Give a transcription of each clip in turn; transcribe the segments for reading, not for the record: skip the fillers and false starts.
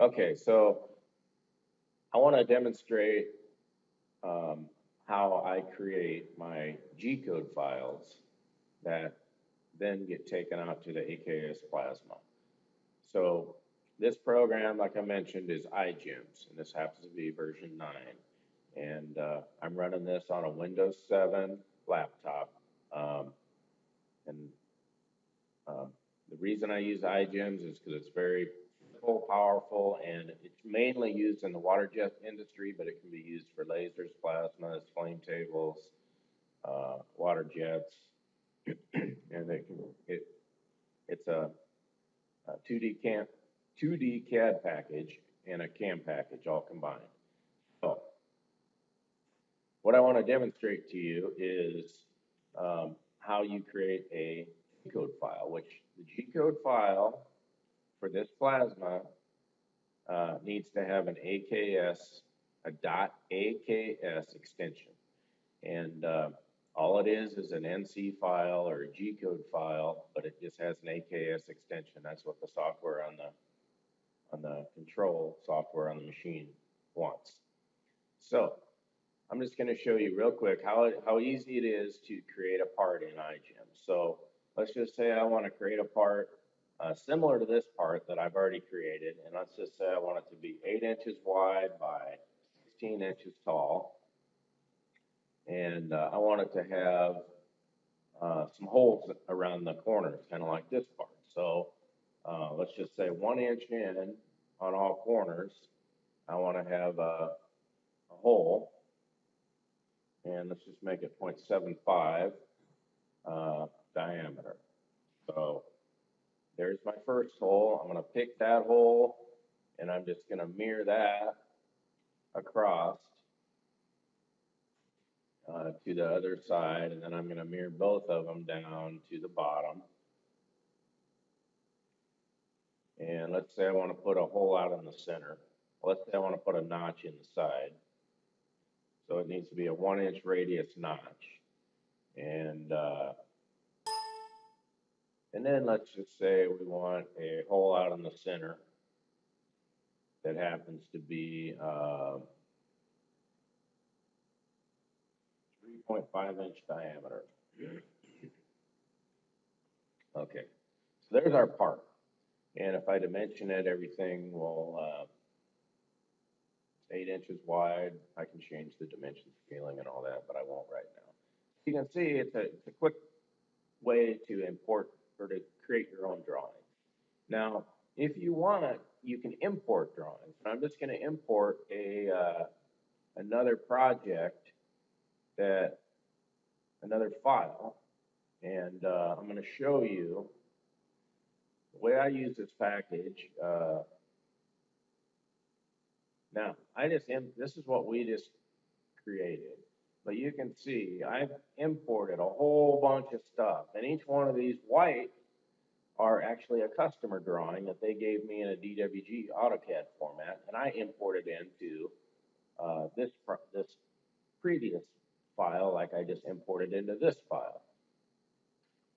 Okay, so I want to demonstrate how I create my G-code files that then get taken out to the AKS plasma. So this program, like I mentioned, is iGEMS, and this happens to be version 9. And I'm running this on a Windows 7 laptop. And the reason I use iGEMS is because it's very simple, powerful, and it's mainly used in the water jet industry, but it can be used for lasers, plasmas, flame tables, water jets, and it's a 2D CAD package and a CAM package all combined. So what I want to demonstrate to you is how you create a G-code file, which the G-code file for this plasma needs to have an AKS, a .AKS extension. And all it is an NC file or a G-code file, but it just has an AKS extension. That's what the software on the control software on the machine wants. So I'm just going to show you real quick how easy it is to create a part in iGEMS. So let's just say I want to create a part similar to this part that I've already created, and let's just say I want it to be 8 inches wide by 16 inches tall, and I want it to have some holes around the corners, kind of like this part. So let's just say 1 inch in on all corners, I want to have a hole, and let's just make it 0.75 diameter. So there's my first hole. I'm going to pick that hole, and I'm just going to mirror that across to the other side, and then I'm going to mirror both of them down to the bottom. And let's say I want to put a hole out in the center. Let's say I want to put a notch in the side. So it needs to be a 1 inch radius notch. And then let's just say we want a hole out in the center that happens to be 3.5 inch diameter. Okay, so there's our part. And if I dimension it, everything will, 8 inches wide. I can change the dimension scaling and all that, but I won't right now. You can see it's a quick way to import or to create your own drawing. Now, if you want, you can import drawings. And I'm just going to import another project, another file, and I'm going to show you the way I use this package. Now, this is what we just created, but you can see I've imported a whole bunch of stuff, and each one of these white are actually a customer drawing that they gave me in a DWG AutoCAD format, and I imported into this previous file, like I just imported into this file.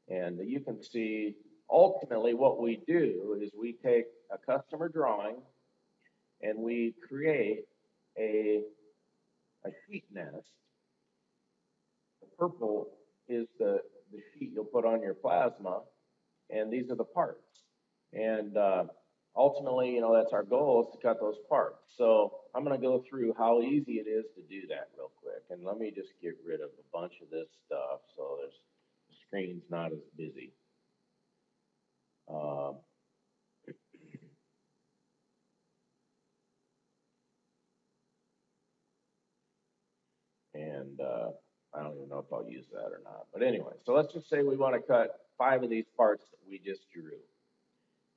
And you can see ultimately what we do is we take a customer drawing and we create a sheet nest. The purple is the sheet you'll put on your plasma, and these are the parts. And ultimately, that's our goal, is to cut those parts. So I'm going to go through how easy it is to do that real quick. And let me just get rid of a bunch of this stuff so the screen's not as busy. And I don't even know if I'll use that or not. But anyway, so let's just say we want to cut 5 of these parts that we just drew.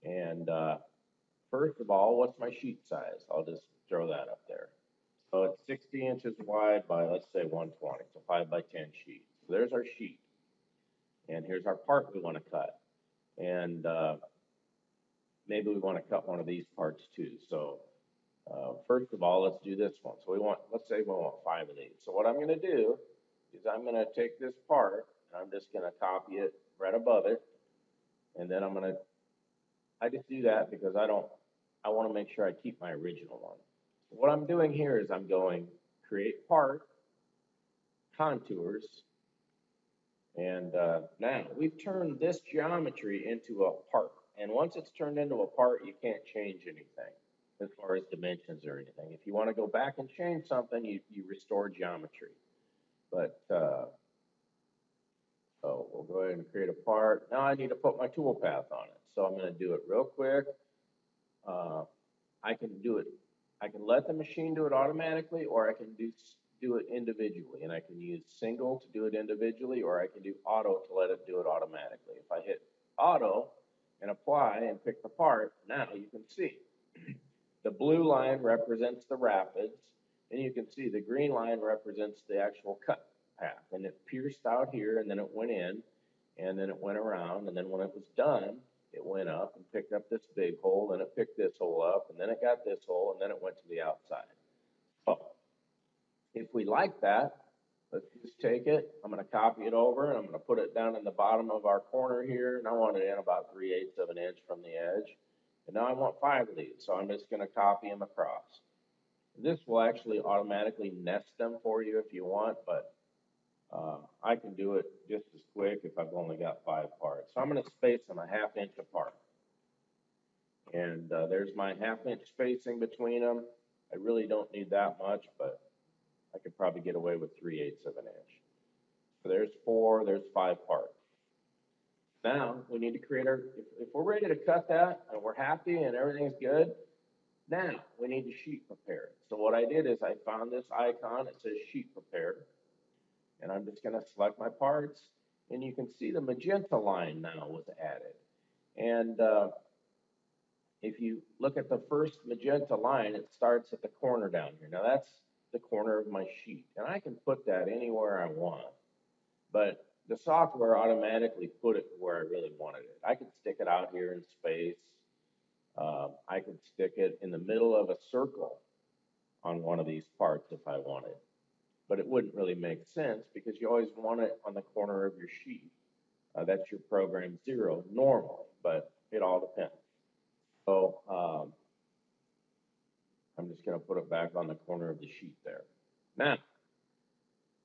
And first of all, what's my sheet size? I'll just throw that up there. So it's 60 inches wide by, let's say, 120, so 5 by 10 sheet. So there's our sheet. And here's our part we want to cut. And maybe we want to cut one of these parts too. So first of all, let's do this one. So let's say we want 5 of these. So what I'm going to do is I'm going to take this part, and I'm just going to copy it right above it. And then I just do that because I don't I want to make sure I keep my original one. What I'm doing here is I'm going create part, contours, and now we've turned this geometry into a part. And once it's turned into a part, you can't change anything as far as dimensions or anything. If you want to go back and change something, you restore geometry. But so we'll go ahead and create a part. Now I need to put my toolpath on it. So I'm going to do it real quick. I can do it. I can let the machine do it automatically, or I can do it individually. And I can use single to do it individually, or I can do auto to let it do it automatically. If I hit auto and apply and pick the part, now you can see the blue line represents the rapids, and you can see the green line represents the actual cut path. And it pierced out here, and then it went in, and then it went around, and then when it was done, it went up and picked up this big hole, then it picked this hole up, and then it got this hole, and then it went to the outside. So if we like that, let's just take it. I'm going to copy it over, and I'm going to put it down in the bottom of our corner here, and I want it in about 3/8 of an inch from the edge. And now I want 5 of these, so I'm just going to copy them across. This will actually automatically nest them for you if you want, but I can do it just as quick if I've only got 5 parts. So I'm going to space them a 1/2 inch apart. And there's my 1/2 inch spacing between them. I really don't need that much, but I could probably get away with 3/8 of an inch. So there's 4, there's 5 parts. Now we need to create our, if we're ready to cut that and we're happy and everything's good, now we need to sheet prepare. So what I did is I found this icon, it says sheet prepare, and I'm just going to select my parts, and you can see the magenta line now was added. And if you look at the first magenta line, it starts at the corner down here. Now that's the corner of my sheet, and I can put that anywhere I want, but the software automatically put it where I really wanted it. I could stick it out here in space. I could stick it in the middle of a circle on one of these parts if I wanted, but it wouldn't really make sense because you always want it on the corner of your sheet. That's your program 0 normally, but it all depends. So I'm just going to put it back on the corner of the sheet there. Now,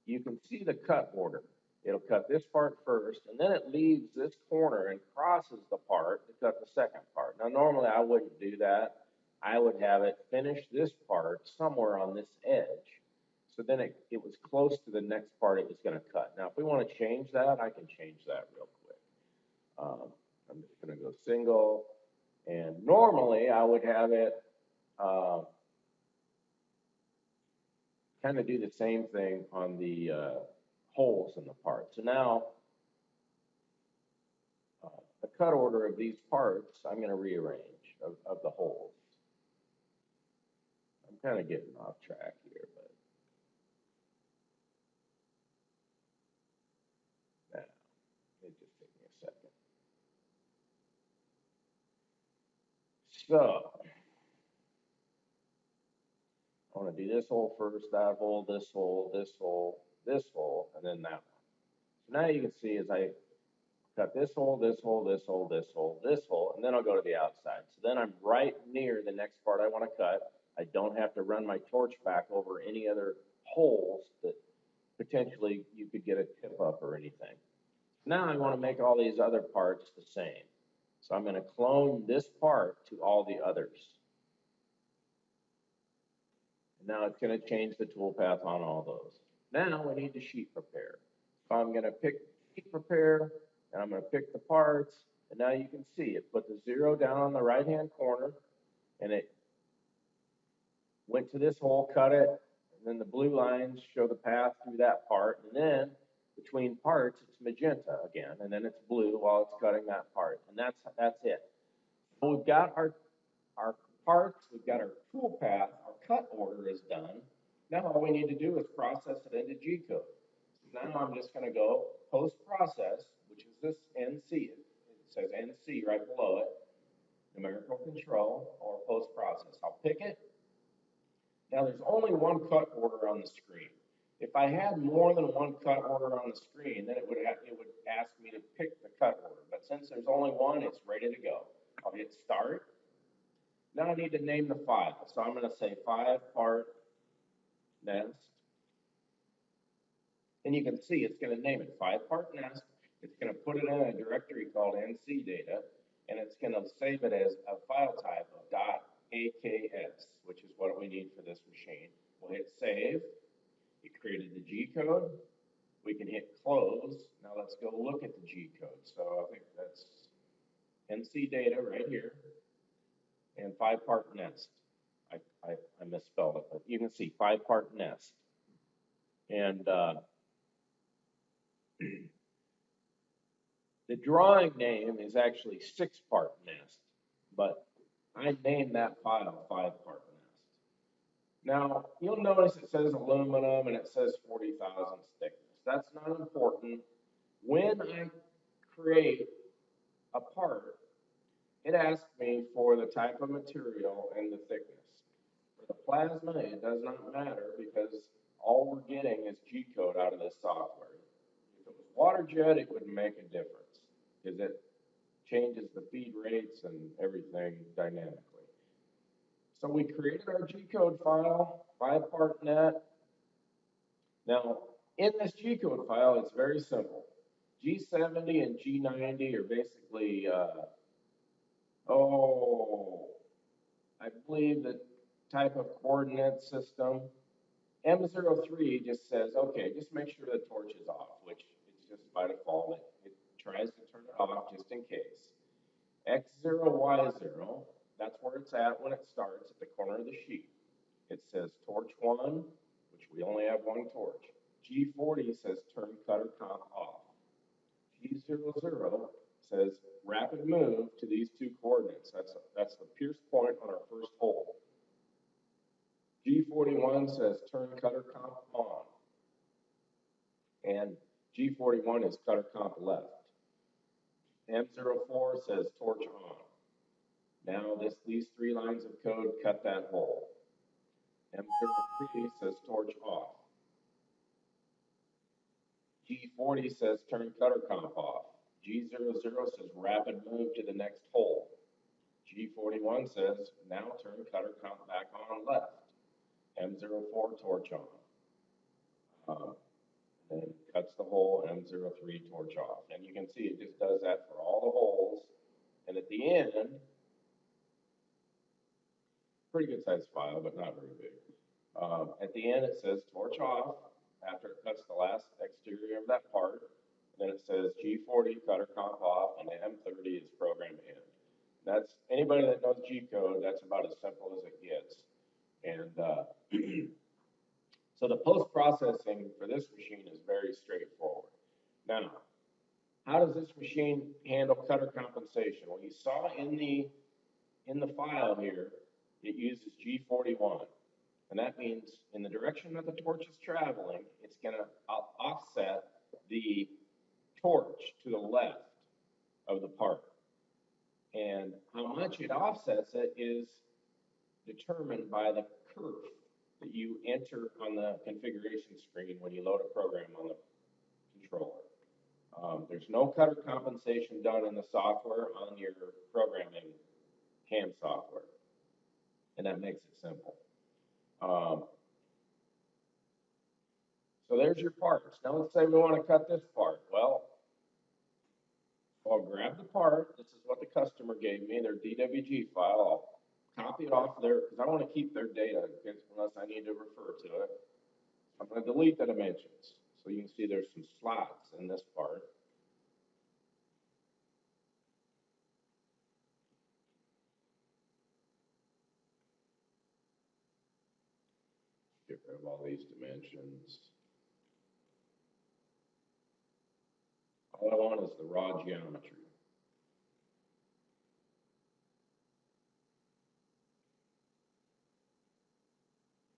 you can see the cut order. It'll cut this part first, and then it leaves this corner and crosses the part to cut the second part. Now, normally I wouldn't do that. I would have it finish this part somewhere on this edge. So then it was close to the next part it was going to cut. Now, if we want to change that, I can change that real quick. I'm just going to go single, and normally I would have it kind of do the same thing on the holes in the part. So now, the cut order of these parts, I'm going to rearrange of the holes. I'm kind of getting off track here, but now, it just took me a second. So, I want to do this hole first, that hole, this hole, this hole, this hole, and then that one. So now you can see as I cut this hole, this hole, this hole, this hole, this hole, and then I'll go to the outside. So then I'm right near the next part I want to cut. I don't have to run my torch back over any other holes that potentially you could get a tip up or anything. Now I want to make all these other parts the same. So I'm going to clone this part to all the others. And now it's going to change the toolpath on all those. Now we need to sheet prepare. So I'm going to pick sheet prepare, and I'm going to pick the parts, and now you can see it put the 0 down on the right-hand corner, and it went to this hole, cut it, and then the blue lines show the path through that part, and then between parts, it's magenta again, and then it's blue while it's cutting that part, and that's it. So we've got our parts, we've got our tool path, our cut order is done. Now all we need to do is process it into G-code. So now I'm just going to go post-process, which is this NC. It says NC right below it, numerical control or post-process. I'll pick it. Now there's only one cut order on the screen. If I had more than one cut order on the screen, then it would ask me to pick the cut order. But since there's only one, it's ready to go. I'll hit start. now I need to name the file. So I'm going to say 5-part nest. And you can see it's going to name it 5-part nest. It's going to put it in a directory called NC data, and it's going to save it as a file type of .aks, which is what we need for this machine. We'll hit save. It created the G code. We can hit close. Now let's go look at the G code. So I think that's NC data right here, and 5-part nest. I misspelled it, but you can see 5-part nest. And the drawing name is actually 6-part nest, but I named that file 5-part nest. Now, you'll notice it says aluminum and it says 40 thousandths thickness. That's not important. When I create a part, it asks me for the type of material and the thickness. For the plasma, it does not matter because all we're getting is G code out of this software. If it was water jet, it would make a difference because it changes the feed rates and everything dynamically. So we created our G code file, 5-part net. Now, in this G code file, it's very simple. G70 and G90 are basically, I believe the type of coordinate system. M03 just says, okay, just make sure the torch is off, which it's just by default. It tries to turn it off just in case. X0, Y0, that's where it's at when it starts at the corner of the sheet. It says torch 1, which we only have one torch. G40 says turn cutter comp off. G00 says rapid move to these 2 coordinates. That's the pierce point on our first hole. G41 says turn cutter comp on. And G41 is cutter comp left. M04 says torch on. Now these 3 lines of code cut that hole. M03 says torch off. G40 says turn cutter comp off. G00 says rapid move to the next hole. G41 says now turn cutter comp back on left. M04 torch on. Then cuts the hole, M03 torch off. And you can see it just does that for all the holes. And at the end, pretty good sized file, but not very big. At the end, it says torch off after it cuts the last exterior of that part. Then it says G40 cutter comp off, and M30 is program in. That's anybody that knows G code, that's about as simple as it gets. And so the post-processing for this machine is very straightforward. Now, how does this machine handle cutter compensation? Well, you saw in the file here, it uses G41. And that means in the direction that the torch is traveling, it's going to offset the torch to the left of the part. And how much it offsets it is determined by the curve that you enter on the configuration screen when you load a program on the controller. There's no cutter compensation done in the software on your programming CAM software, and that makes it simple. So there's your parts. Now let's say we want to cut this part. Well, I'll grab the part. This is what the customer gave me, their DWG file. I'll copy it off there because I want to keep their data unless I need to refer to it. I'm going to delete the dimensions. So you can see there's some slots in this part. Get rid of all these dimensions. All I want is the raw geometry.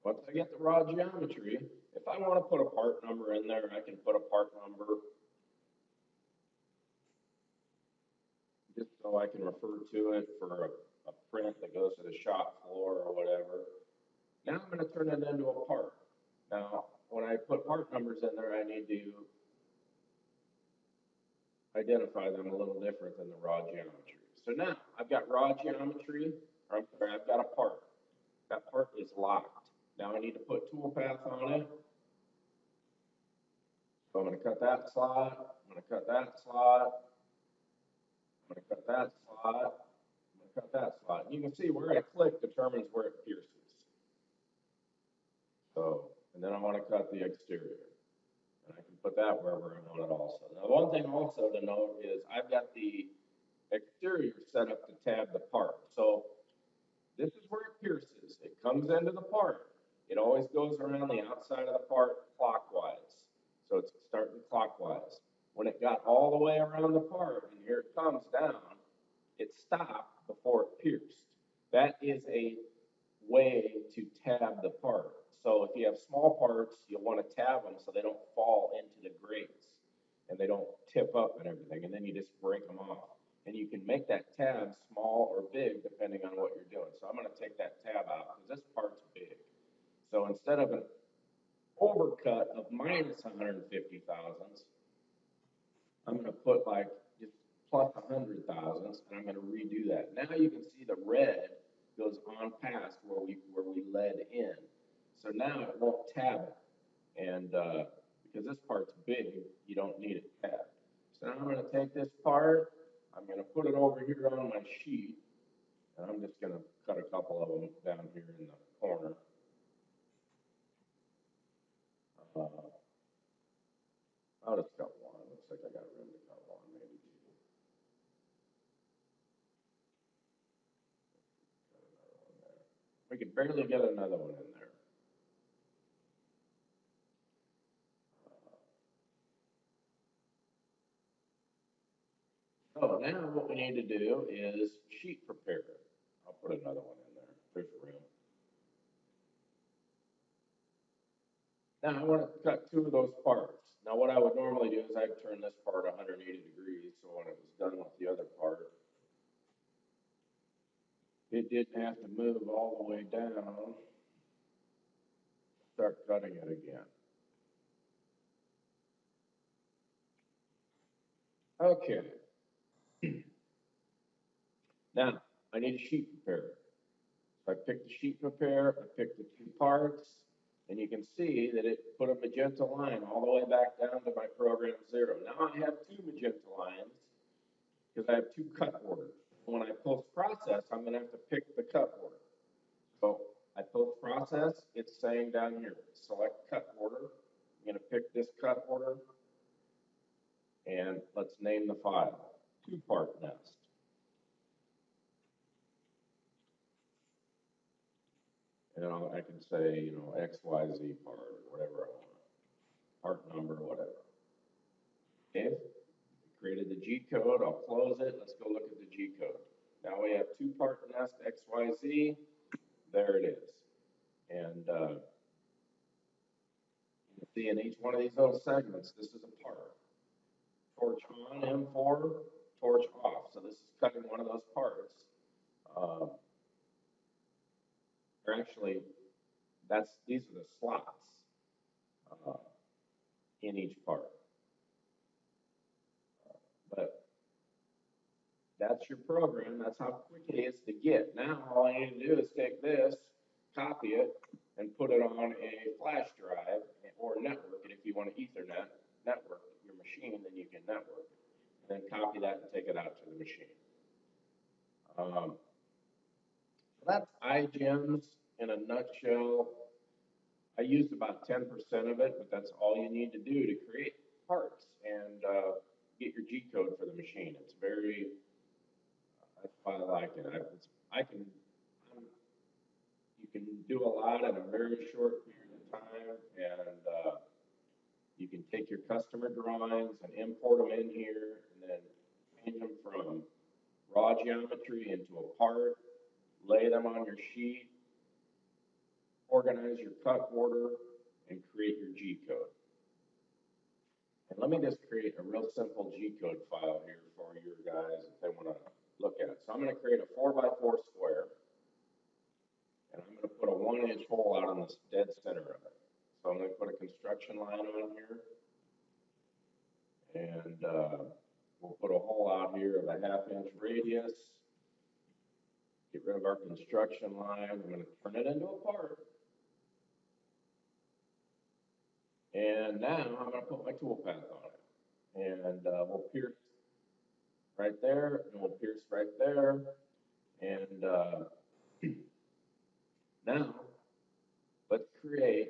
Once I get the raw geometry, if I want to put a part number in there, I can put a part number just so I can refer to it for a print that goes to the shop floor or whatever. Now I'm going to turn it into a part. Now, when I put part numbers in there, I need to identify them a little different than the raw geometry. So now I've got raw geometry, or I'm sorry, I've got a locked. Now I need to put toolpath on it. So I'm going to cut that slot. I'm going to cut that slot. I'm going to cut that slot. I'm going to cut that slot. And you can see where I click determines where it pierces. So, and then I want to cut the exterior. And I can put that wherever I want it also. Now, one thing also to note is I've got the exterior set up to tab the part. So this is where it pierces. It comes into the part. It always goes around the outside of the part clockwise. So it's starting clockwise. When it got all the way around the part, and here it comes down, it stopped before it pierced. That is a way to tab the part. So if you have small parts, you'll want to tab them so they don't fall into the grates and they don't tip up and everything, and then you just break them off. And you can make that tab small or big depending on what you're doing. So I'm going to take that tab out because this part's big. So instead of an overcut of minus 150 thousandths, I'm going to put like just plus 100 thousandths, and I'm going to redo that. Now you can see the red goes on past where we led in. So now it won't tab it. And because this part's big, you don't need it tabbed. So now I'm going to take this part, I'm going to put it over here on my sheet, and I'm just going to cut a couple of them down here in the corner. I'll just cut one. Looks like I got room to cut one, maybe two. Cut another one there. We could barely get another one in there. So now what we need to do is sheet prepare. I'll put another one in there. There's room. Now I want to cut two of those parts. Now what I would normally do is I'd turn this part 180 degrees, so when it was done with the other part, it didn't have to move all the way down, start cutting it again. Okay. Now I need a sheet preparer. So I picked the sheet prepare, I picked the two parts, and you can see that it put a magenta line all the way back down to my program 0. Now I have two magenta lines because I have two cut orders. When I post process, I'm going to have to pick the cut order. So I post process, it's saying down here, select cut order. I'm going to pick this cut order, and let's name the file, two-part nest. And I can say, XYZ part or whatever I want, part number, whatever. Okay, created the G code. I'll close it. Let's go look at the G code. Now we have two-part nest XYZ. There it is. And you can see in each one of these little segments, this is a part. Torch on M4, torch off. So this is cutting one of those parts. Or actually, these are the slots in each part. But that's your program. That's how quick it is to get. Now all I need to do is take this, copy it, and put it on a flash drive or network it. If you want to Ethernet network your machine, then you can network it. And then copy that and take it out to the machine. So that's iGEMS in a nutshell. I used about 10% of it, but that's all you need to do to create parts and get your G code for the machine. It's very, that's why I like it. You can do a lot in a very short period of time, and you can take your customer drawings and import them in here, and then change them from raw geometry into a part, lay them on your sheet, organize your cut order, and create your G code. And let me just create a real simple G code file here for your guys if they want to look at it. So I'm going to create a 4x4 square, and I'm going to put a 1-inch hole out in the dead center of it. So I'm going to put a construction line on here, and we'll put a hole out here of a 1/2-inch radius. Get rid of our construction line. I'm going to turn it into a part. And now I'm going to put my toolpath on it. And we'll pierce right there, and we'll pierce right there. And now let's create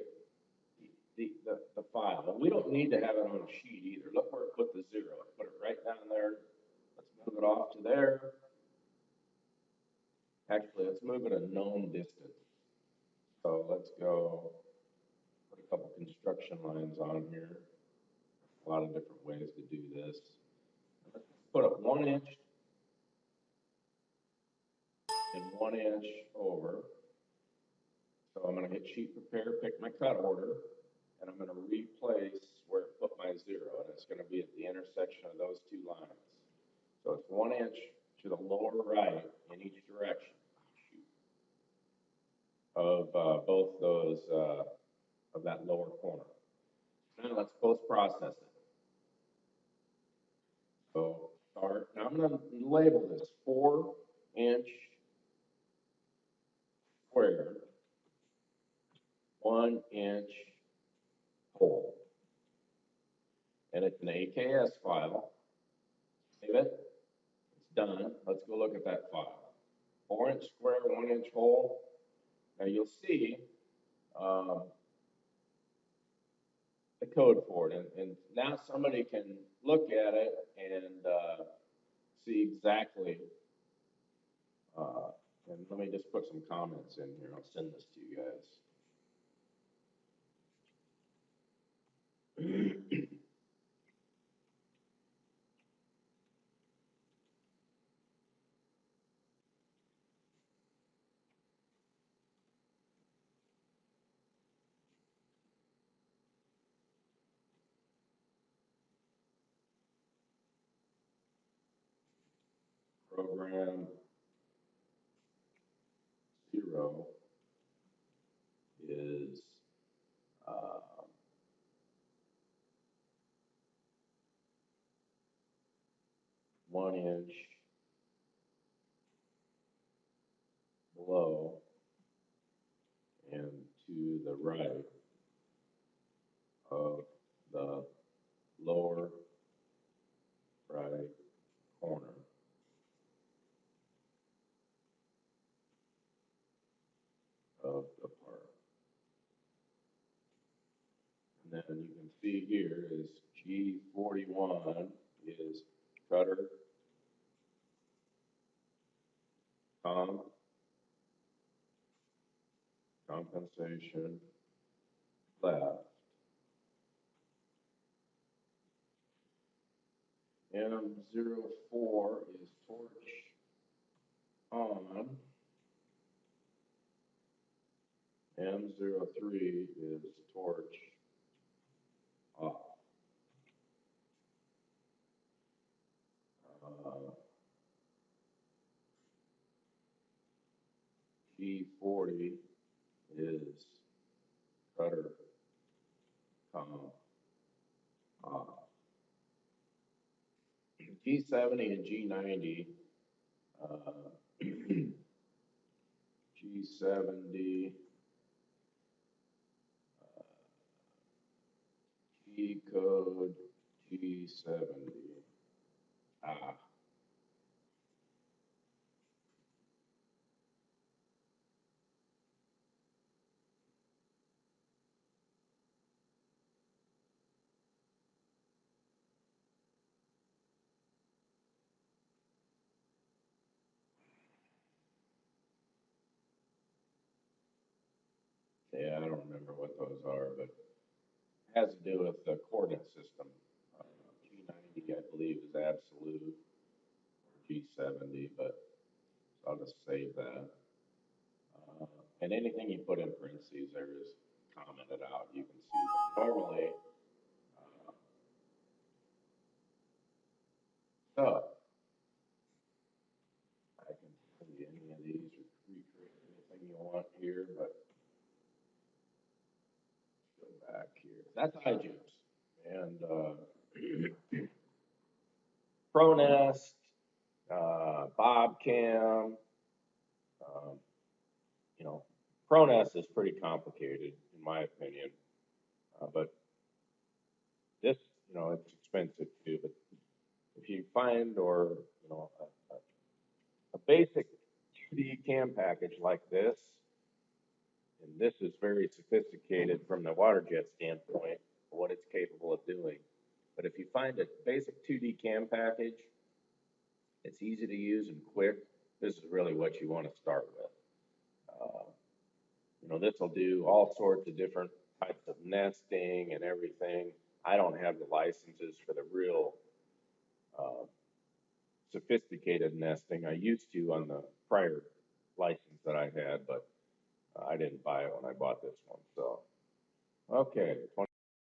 the file. And we don't need to have it on a sheet either. Look where it put the zero. Put it right down there. Let's move it off to there. Actually, let's move it a known distance. So let's go put a couple construction lines on here. A lot of different ways to do this. Let's put it 1 inch and 1 inch over. So I'm going to hit sheet prepare, pick my cut order, and I'm going to replace where it put my zero, and it's going to be at the intersection of those two lines. So it's 1 inch to the lower right in each direction of both those, of that lower corner. Now let's post process it. So start, now I'm going to label this 4-inch square, 1 inch hole. And it's an AKS file. Save it. It's done. Let's go look at that file. 4-inch square, 1 inch hole. Now you'll see the code for it. And now somebody can look at it and see exactly. And let me just put some comments in here. I'll send this to you guys. Program 0 is 1 inch below and to the right of the lower right corner of the part. And then you can see here is G41 is cutter, compensation, left. M04 is torch on. M03 is torch off. G40 is cutter, off. G70 and G90, G70, G code, G70. Yeah, I don't remember what those are, but it has to do with the coordinate system. G90, I believe, is absolute, or G70, but I'll just save that. And anything you put in parentheses there is commented out. You can see that normally. So I can tell you any of these or recreate anything you want here, but go back here. That's iGems. And ProNest, BobCam, you know, ProNest is pretty complicated in my opinion, but it's expensive too, but if you find a basic 2D cam package like this, and this is very sophisticated from the water jet standpoint, what it's capable of doing. But if you find a basic 2D cam package, it's easy to use and quick. This is really what you want to start with. This will do all sorts of different types of nesting and everything. I don't have the licenses for the real uh, sophisticated nesting. I used to on the prior license that I had, but I didn't buy it when I bought this one. So, okay,